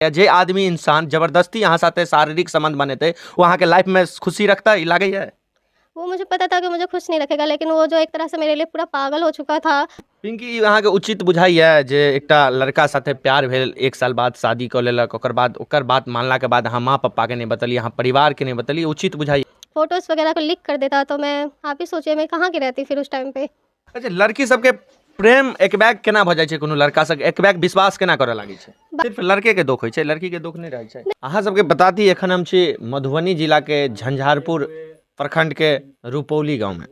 जे आदमी इंसान जबरदस्ती यहाँ साथे शारीरिक संबंध बने थे वहाँ के लाइफ में खुशी रखता है लगे है। वो मुझे पता था कि मुझे खुश नहीं रखेगा, लेकिन वो जो एक तरह से मेरे लिए पूरा पागल हो चुका था। पिंकी यहाँ के उचित बुझाई है जे एकटा लड़का साथे प्यार भेल 1 साल बाद शादी कर लेलक ओकर बाद मानला के बाद अहाँ माँ पप्पा के नहीं बतलिए अहाँ परिवार के नहीं बतलिए उचित बुझाई। फोटोज वगैरह को लीक कर देता तो मैं आप ही सोचिए मैं कहाँ की रहती फिर उस टाइम पे। अच्छा लड़की सबके प्रेम एकबैग केना भ जाइ छै कोनो लड़का सब एकबैग विश्वास केना करऽ लागी छै सिर्फ लड़के के दुख होइ छै लड़की के दुख नहीं रहै छै। अहाँ सबके बता दी एखन हम छी मधुबनी जिला के झंझारपुर प्रखंड के रुपौली गाँव में।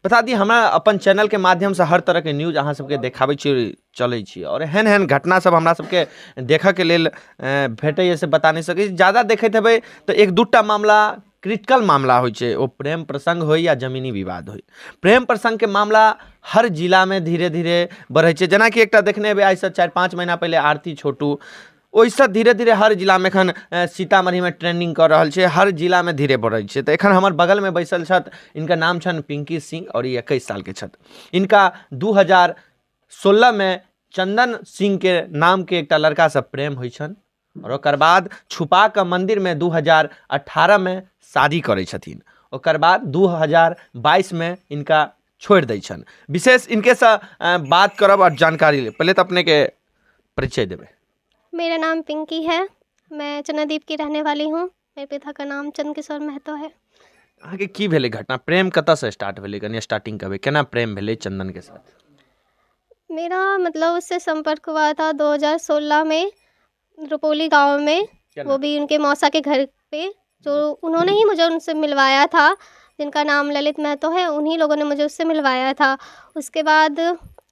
बता दी हमरा अपन चैनल के माध्यम से हर तरह के न्यूज अहाँ सबके देखाबै छी चलै छी और एहन एहन घटना सब हमरा सबके देखऽ के लेल भेटैए से बता नहीं सकै छी। ज़्यादा देखैत हेबै तो 1-2टा मामला क्रिटिकल मामला होइ छै ओ प्रेम प्रसंग हो या जमीनी विवाद हो। प्रेम प्रसंग के मामला हर जिला में धीरे धीरे बढ़ै छै जेना कि एकटा देखने हेबै आइ से 4-5 महीना पहले आरती छोटू ओइसे धीरे धीरे हर जिला में एखन सीतामढ़ी में ट्रेंडिंग कर रहल छै हर जिला में धीरे बढ़ै छै। तो एखन हमर बगल में बैसल छथि इनका नाम छनि पिंकी सिंह और ये 21 साल के छथि। इनका 2016 में चंदन सिंह के नाम के एकटा लड़का से प्रेम होइ छनि और ओकर बाद छुपा के मंदिर में 2018 में शादी करै छथिन। ओकर बाद 2022 में इनका छोड़ दै छन। विशेष इनके से बात करब और जानकारी ले पहले तो अपने के परिचय देवे। मेरा नाम पिंकी है, मैं चनादीप की रहने वाली हूँ। मेरे पिता का नाम चंद्रकिशोर महतो है। आगे की भेले घटना प्रेम कतऽ से स्टार्ट भेले कनी स्टार्टिंग कबे केना प्रेम भेले चंदन के साथ? मेरा मतलब उससे संपर्क हुआ था 2016 में रुपौली गांव में, वो भी उनके मौसा के घर पे, जो उन्होंने ही मुझे उनसे मिलवाया था जिनका नाम ललित महतो है। उन्हीं लोगों ने मुझे उससे मिलवाया था। उसके बाद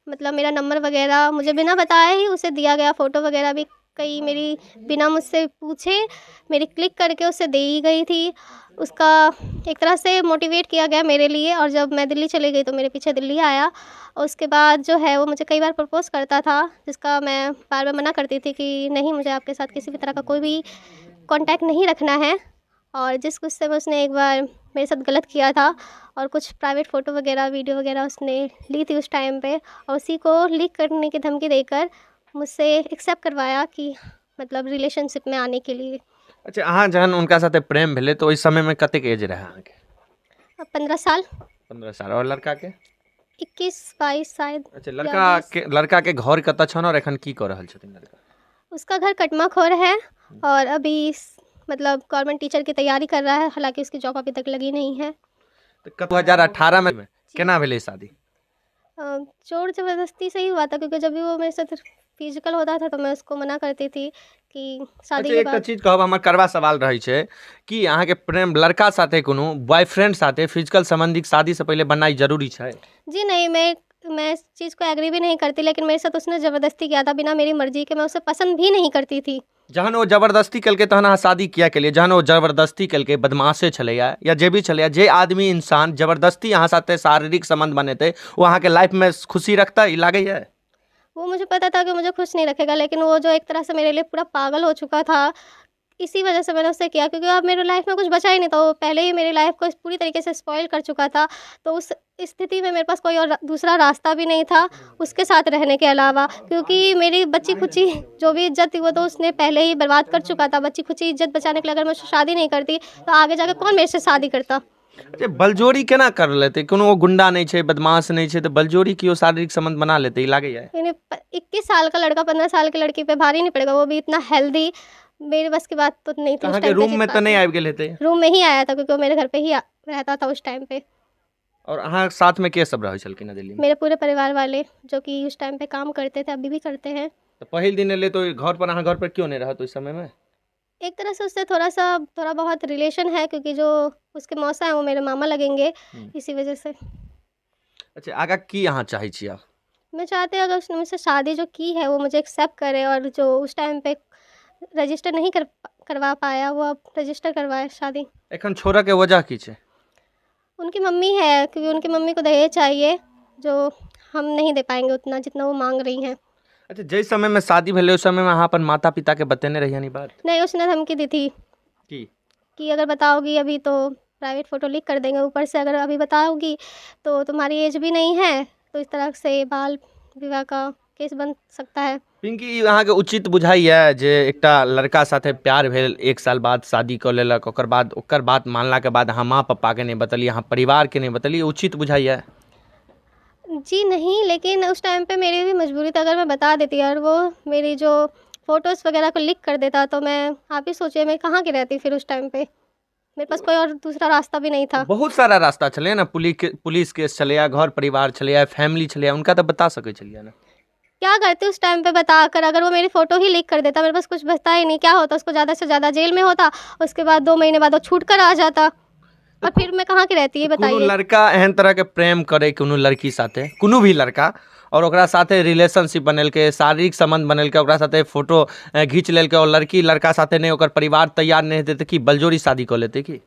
मतलब मेरा नंबर वगैरह मुझे बिना बताए ही उसे दिया गया, फ़ोटो वगैरह भी कई मेरी बिना मुझसे पूछे मेरी क्लिक करके उसे दे ही गई थी। उसका एक तरह से मोटिवेट किया गया मेरे लिए, और जब मैं दिल्ली चली गई तो मेरे पीछे दिल्ली आया। और उसके बाद जो है वो मुझे कई बार प्रपोज़ करता था, जिसका मैं बार बार मना करती थी कि नहीं, मुझे आपके साथ किसी भी तरह का कोई भी कांटेक्ट नहीं रखना है। और जिस गुस्से में उसने एक बार मेरे साथ गलत किया था और कुछ प्राइवेट फ़ोटो वगैरह वीडियो वगैरह उसने ली थी उस टाइम पे, और उसी को लीक करने की धमकी देकर मुझसे एक्सेप्ट करवाया कि मतलब रिलेशनशिप में आने के लिए। अच्छा अहाँ जहन उनका साथे प्रेम भेले तो इस समय में कतेक एज रहे अहाँ के? 15 साल। 15 साल और लड़का के? 21-22 शायद। अच्छा लड़का के घर कतऽ छन और एखन की कर रहल छथिन लड़का? उसका घर कटमाखोर है और अभी मतलब गवर्नमेंट टीचर की तैयारी कर रहा है, हालांकि उसकी जॉब अभी तक लगी नहीं है। तो 2018 में केना भेले शादी? जोर ज़बरदस्ती से ही हुआ था, क्योंकि जब भी वो मेरे साथ फिजिकल होता था तो मैं उसको मना करती थी कि शादी के एक बाद। चीज कहब हमर करवा सवाल रही है कि अहाँ के प्रेम लड़का साथे कोनो बॉयफ्रेंड साथे फिजिकल संबंधी शादी से पहले बनाई जरूरी है? जी नहीं, मैं इस चीज़ को एग्री भी नहीं करती, लेकिन मेरे साथ उसने ज़बरदस्ती किया था बिना मेरी मर्जी के। मैं उसे पसंद भी नहीं करती थी। जहन वो जबरदस्ती कल के तहन अहाँ शादी किया के लिए जहन वो जबरदस्ती कल के बदमाशे चले या जे भी चले जे आदमी इंसान जबरदस्ती अहाँ साथे शारीरिक संबंध बने थे वो अहाँ के लाइफ में खुशी रखता है लगे है? वो मुझे पता था कि मुझे खुश नहीं रखेगा, लेकिन वो जो एक तरह से मेरे लिए पूरा पागल हो चुका था, इसी वजह से मैंने उससे किया, क्योंकि अब मेरे लाइफ में कुछ बचा ही नहीं था। वो पहले ही मेरी लाइफ को पूरी तरीके से स्पॉइल कर चुका था। तो उस स्थिति में मेरे पास कोई और दूसरा रास्ता भी नहीं था उसके साथ रहने के अलावा, क्योंकि मेरी बच्ची खुची जो भी इज्जत थी वो तो उसने पहले ही बर्बाद कर चुका था। बच्ची खुची इज्जत बचाने के लिए अगर मैं उससे शादी नहीं करती तो आगे जाकर कौन मेरे से शादी करता। बलजोरी केना कर लेते? कोनो वो गुंडा नहीं छे बदमाश नहीं छे तो बलजोरी की शारीरिक संबंध बना लेते लागे है? 21 साल का लड़का 15 साल की लड़की पे भारी नहीं पड़ेगा, वो भी इतना हेल्दी। मेरे बस की बात तो नहीं थी उस टाइम पे। रूम में तो नहीं आबि गेल हेते? रूम में ही आया था, क्योंकि वो मेरे घर पे ही रहता था उस टाइम पे। और अहाँ साथ में के सब रहे छलकिन दिल्ली में? मेरे पूरे परिवार वाले, जो कि उस टाइम पे काम करते थे, अभी भी करते हैं। तो पहले दिन ले तो घर पर क्यों नहीं रहा तो इस समय में? एक तरह से उससे थोड़ा बहुत रिलेशन है, क्योंकि जो उसके मौसा हैं वो मेरे मामा लगेंगे, इसी वजह से। अच्छा आगा की यहाँ चाहे छी आप? मैं चाहते हैं अगर उसने मुझसे शादी जो की है वो मुझे एक्सेप्ट करे, और जो उस टाइम पे रजिस्टर नहीं करवा पाया वो अब रजिस्टर करवाए शादी। एखन छोरा के वजह की छे? उनकी मम्मी है, क्योंकि उनकी मम्मी को दहेज चाहिए, जो हम नहीं दे पाएंगे उतना जितना वो मांग रही हैं। अच्छा जिस समय में शादी भेले उस समय में अहाँ अपन माता पिता के बतेने रहिए नहीं बात? नहीं, उसने धमकी दी थी कि अगर बताओगी अभी तो प्राइवेट फ़ोटो लीक कर देंगे, ऊपर से अगर अभी बताओगी तो तुम्हारी एज भी नहीं है, तो इस तरह से बाल विवाह का केस बन सकता है। पिंकी अहाँके उचित बुझाइए जे एकटा लड़का साथे प्यार भेल 1 साल बाद शादी कऽ लेलक ओकर बात मानलाके बाद अहाँ माँ पप्पाके नहीं बतेलिए अहाँ परिवारके नहीं बतेलिए उचित बुझाइए? जी नहीं, लेकिन उस टाइम पे मेरी भी मजबूरी थी, अगर मैं बता देती और वो मेरी जो फ़ोटोज़ वगैरह को लीक कर देता तो मैं, आप ही सोचिए मैं कहाँ की रहती फिर उस टाइम पे। मेरे पास कोई और दूसरा रास्ता भी नहीं था। बहुत सारा रास्ता छलै ने, पुलिस केस छलैया, घर परिवार छलैया, फैमिली छलैया, उनका तो बता सकै छलियै ने। क्या करती उस टाइम पे बताकर, अगर वो मेरी फ़ोटो ही लीक कर देता, मेरे पास कुछ बचता ही नहीं, क्या होता, उसको ज़्यादा से ज़्यादा जेल में होता, उसके बाद 2 महीने बाद वो छूट कर आ जाता, और फिर मैं कहाँ की रहती, ये कोनो बताइए। लड़का एहन तरह के प्रेम करे कोनो लड़की साथे, कोनो भी लड़का, और ओकरा साथे रिलेशनशिप बनेलकै, शारीरिक संबंध बनेलकै, ओकरा साथे फोटो घींच लेलकै, और लड़की लड़का साथे नहीं, ओकर परिवार तैयार नहीं हेतै तऽ की बलजोरी शादी कऽ लेतै की?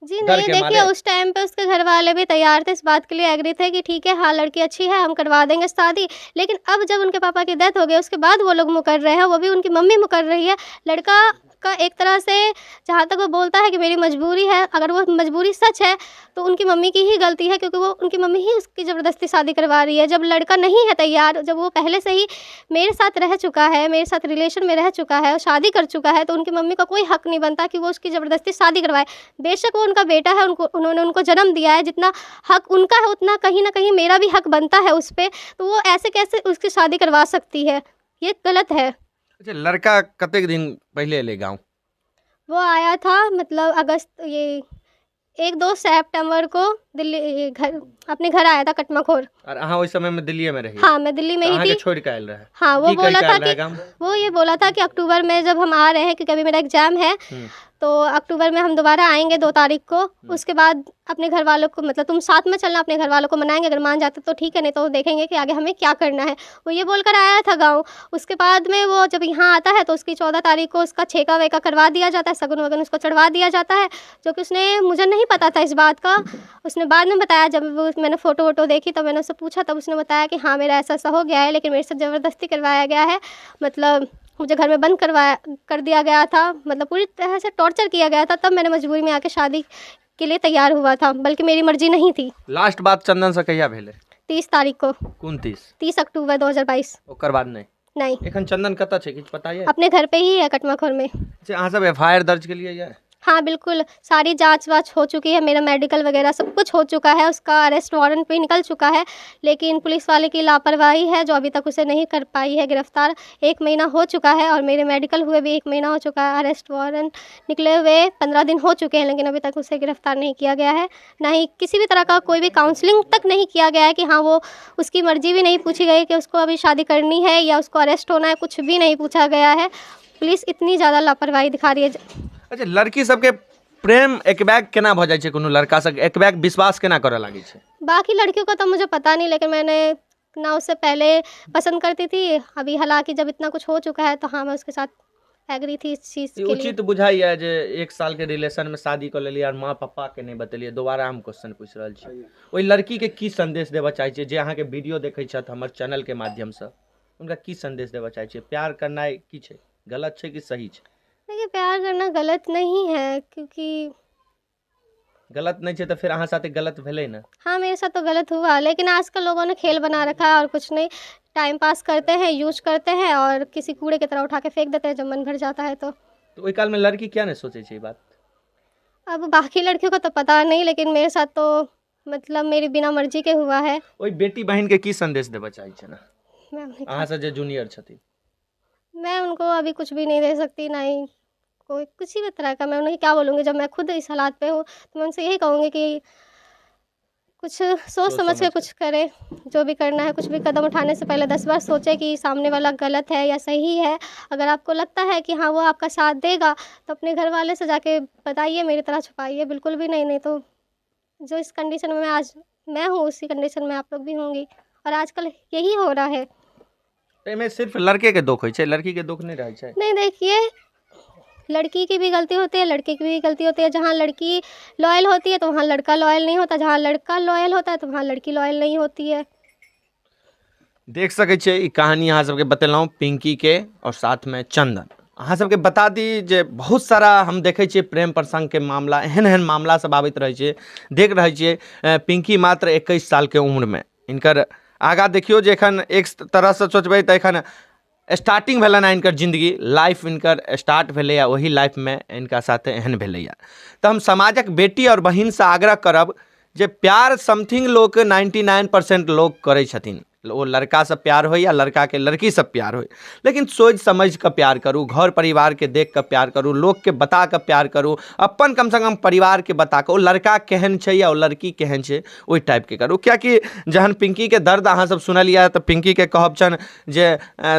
जी डर नहीं, के देखिए मारे? उस टाइम पे उसके घर वाले भी तैयार थे, इस बात के लिए एग्री थे कि ठीक है, हाँ लड़की अच्छी है, हम करवा देंगे शादी। लेकिन अब जब उनके पापा की डेथ हो गई, उसके बाद वो लोग मुकर रहे हैं, वो भी उनकी मम्मी मुकर रही है। लड़का का एक तरह से, जहाँ तक वो बोलता है कि मेरी मजबूरी है, अगर वो मजबूरी सच है तो उनकी मम्मी की ही गलती है, क्योंकि वो उनकी मम्मी ही उसकी ज़बरदस्ती शादी करवा रही है। जब लड़का नहीं है तैयार, जब वो पहले से ही मेरे साथ रह चुका है, मेरे साथ रिलेशन में रह चुका है और शादी कर चुका है, तो उनकी मम्मी का कोई हक नहीं बनता कि वो उसकी ज़बरदस्ती शादी करवाए। बेशक वो उनका बेटा है, उन्होंने उनको जन्म दिया है, जितना हक उनका है उतना कहीं न कहीं मेरा भी हक बनता है उस पे, तो वो ऐसे कैसे उसकी शादी करवा सकती है? ये गलत है। अच्छा, लड़का कतेक दिन पहले एलै गाँव? वो आया था मतलब अगस्त, ये 1-2 सितंबर को दिल्ली, ये घर अपने घर आया था कटमाखोर। और अहाँ ओहि समय में दिल्लीए में रही? हाँ, मैं दिल्ली में ही अहाँके थी। छोड़ के आयल रहे? हाँ, वो की कहि बोला के था आयल रहे कि गाम? वो ये बोला था कि अक्टूबर में जब हम आ रहे हैं, क्योंकि अभी मेरा एग्ज़ाम है, तो अक्टूबर में हम दोबारा आएँगे 2 तारीख को। उसके बाद अपने घर वालों को, मतलब तुम साथ में चलना, अपने घर वालों को मनाएँगे, अगर मान जाते तो ठीक है, नहीं तो देखेंगे कि आगे हमें क्या करना है। वो ये बोलकर आया था गाँव। उसके बाद में वो जब यहाँ आता है तो उसकी 14 तारीख को उसका छेका-वेका करवा दिया जाता है, शगुन-वगुन उसको चढ़वा दिया जाता है, जो कि उसने, मुझे नहीं पता था इस बात का। उसने बाद में बताया, जब वो मैंने फ़ोटो-वोटो देखी तब मैंने उससे पूछा, तब उसने बताया कि हाँ, मेरा ऐसा-ऐसा हो गया है, लेकिन मेरे से ज़बरदस्ती करवाया गया है। मतलब मुझे घर में बंद कर दिया गया था, मतलब पूरी तरह से टॉर्चर किया गया था, तब मैंने मजबूरी में आके शादी के लिए तैयार हुआ था, बल्कि मेरी मर्जी नहीं थी। लास्ट बात चंदन से कहिया भेलै? 30 तारीख को, कोन 30? 30 अक्टूबर 2022। ओकर बाद नहीं? नहीं, एखन चंदन कतऽ छै किछु पता ये? अपने घर पे ही है कटमाखोर में। अच्छा, अहाँ सब एफआईआर दर्ज केलियै ये? हाँ, बिल्कुल, सारी जाँच-वाँच हो चुकी है, मेरा मेडिकल वगैरह सब कुछ हो चुका है, उसका अरेस्ट वारंट भी निकल चुका है, लेकिन पुलिस वाले की लापरवाही है जो अभी तक उसे नहीं कर पाई है गिरफ़्तार। 1 महीना हो चुका है और मेरे मेडिकल हुए भी 1 महीना हो चुका है, अरेस्ट वारंट निकले हुए 15 दिन हो चुके हैं, लेकिन अभी तक उसे गिरफ़्तार नहीं किया गया है। ना ही किसी भी तरह का कोई भी काउंसलिंग तक नहीं किया गया है कि हाँ, वो उसकी मर्ज़ी भी नहीं पूछी गई कि उसको अभी शादी करनी है या उसको अरेस्ट होना है, कुछ भी नहीं पूछा गया है। पुलिस इतनी ज़्यादा लापरवाही दिखा रही है। अच्छा, लड़की सबके प्रेम एकबैग केना भऽ जाइ छै, कोनो लड़का सब एकबैग विश्वास केना करऽ लागै छै? बाकी लड़कियों का तो मुझे पता नहीं, लेकिन मैंने ना उससे पहले पसंद करती थी, अभी हालाँकि जब इतना कुछ हो चुका है तो हाँ, मैं उसके साथ एग्री थी इस चीज़ ई के लिए। उचित बुझाइए जे 1 साल के रिलेशन में शादी कऽ लेलियै और माँ पप्पा के नहीं बतेलियै? दोबारा हम क्वेश्चन पूछि रहल छी, ओहि लड़की के की संदेश देबऽ चाहै छियै जे अहाँके वीडियो देखै छथि हमर चैनल के माध्यम से? उनका की संदेश देबऽ चाहै छियै? प्यार करनाइ की छै, गलत छै कि सही छै? देखिए, प्यार करना गलत नहीं है, क्योंकि गलत नहीं छै तो फिर अहाँ साथे गलत भेलै ना? हाँ, मेरे साथ तो गलत हुआ, लेकिन आजकल लोगों ने खेल बना रखा है और कुछ नहीं, टाइम पास करते हैं, यूज़ करते हैं और किसी कूड़े की तरह उठा के फेंक देते हैं जब मन भर जाता है तो। तो ओहि काल में लड़की क्या नहीं सोचे छै ई बात? अब बाकी लड़कियों का तो पता नहीं, लेकिन मेरे साथ तो मतलब मेरी बिना मर्जी के हुआ है। ओहि बेटी बहन के की संदेश देबऽ चाहै छै ना मैं अपने अहाँ से जे जूनियर छथिन? मैं उनको अभी कुछ भी नहीं दे सकती, ना ही कोई किसी भी तरह का। मैं उन्हें क्या बोलूँगी, जब मैं खुद इस हालात पे हूँ, तो मैं उनसे यही कहूँगी कि कुछ सोच समझ के कुछ करें, जो भी करना है, कुछ भी कदम उठाने से पहले 10 बार सोचें कि सामने वाला गलत है या सही है। अगर आपको लगता है कि हाँ, वो आपका साथ देगा, तो अपने घर वाले से जाके बताइए, मेरी तरह छुपाइए बिल्कुल भी नहीं। नहीं तो जो इस कंडीशन में आज मैं हूँ, उसी कंडीशन में आप लोग भी होंगी, और आजकल यही हो रहा है। एहिमे सिर्फ लड़के के दोष होइ छै, लड़की के दोष नहीं रहै छै? नहीं, देखिए, लड़की की भी गलती होती है, लड़के की भी गलती होती है। जहाँ लड़की लॉयल होती है तो वहाँ लड़का लॉयल नहीं होता, जहाँ लड़का लॉयल होता है तो वहाँ लड़की लॉयल नहीं होती है। देख सकै छियै, ई कहानी अहाँ सबके बतेलहुँ पिंकी के और साथ में चंदन। अहाँ सबके बता दी जे बहुत सारा हम देखै छियै प्रेम प्रसंग के मामला, एहन एहन मामला सब आबैत रहै छै। देख रहै छियै पिंकी मात्र 21 साल के उम्र में, इनकर आगा देखियो जे एखन एक तरह से सोचबै तऽ एखन स्टार्टिंग भेलन है इनकर जिंदगी, लाइफ इनकर स्टार्ट भेलै या वही लाइफ में इनका साथे एहन भेलै या। तो हम समाजक बेटी और बहिन से आग्रह करब जे प्यार समथिंग लोग 99% लोग करै छथिन, वो लड़का से प्यार हो या लड़का के लड़की से प्यार हो, लेकिन सोच समझ कर प्यार करूँ, घर परिवार के देख कर प्यार करूँ, लोग के बता कर प्यार करूँ, अपन कम से कम परिवार के बता कर, वो लड़का केहन छै या वो लड़की केहन छै ओहि टाइप के करूँ। क्या कि जहन पिंकी के दर्द अहाँ सब सुनलिए तो पिंकी के कहब छन जे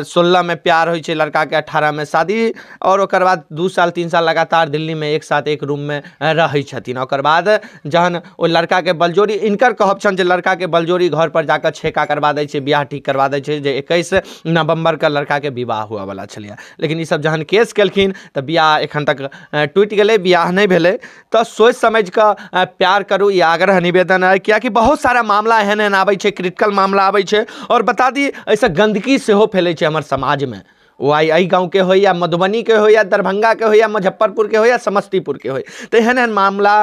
16 में प्यार होइ छै, लड़का के 18 में शादी, और ओकर बाद 2 साल 3 साल लगातार दिल्ली में एक साथ एक रूम में रहै छथिन। ओकर बाद जहन वो लड़का के बलजोरी, इनकर कहब छन जे लड़का के बलजोरी घर पर जाकर छेका करवा दै छै, बियाह ठीक करवा दै छै, जे 21 नवंबर का लड़का के विवाह हुआ वाला छलिया, लेकिन ई सब जहन केस केलखिन तऽ बियाह एखन तक टूटि गेलै, बियाह नहीं भेलै। तो सोच समझ कऽ प्यार करू, ये आग्रह निवेदन है। कियाकि बहुत सारा मामला एहन एहन आबै छै, क्रिटिकल मामला आबै छै, और बता दी ऐसा गंदगी सेहो फैलै छै हमर समाज में, वो आई गाँव के हो या मधुबनी के हो या दरभंगा के हो या मुजफ्फरपुर के हो या समस्तीपुर के हो, तो एहन एहन मामला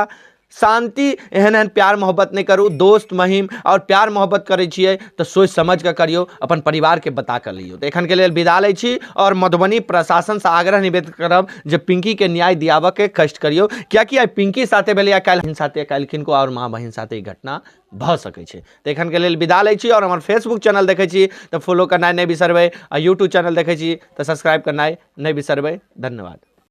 शांति एहन एहन प्यार मोहब्बत नहीं करू। दोस्त महिम और प्यार मोहब्बत करै छियै तो सोच समझ के करियो, अपन परिवार के बता कर लियो। तो एखन के लेल विदा लै छी, और मधुबनी प्रशासन से आग्रह निवेदन करब जे पिंकी के न्याय दियाबऽ के कष्ट करियो, कियाकि आई पिंकी साथे भेलै या काल्हि साथे, काल्हि किनको और माँ बहिन साथे ई घटना भऽ सकै छै। तो एखन के लेल विदा लै छी, और हमर फेसबुक चैनल देखै छी तो फॉलो करनाइ नहीं बिसरबै, आ यूट्यूब चैनल देखै छी तो सब्सक्राइब करनाइ नहीं बिसरबै। धन्यवाद।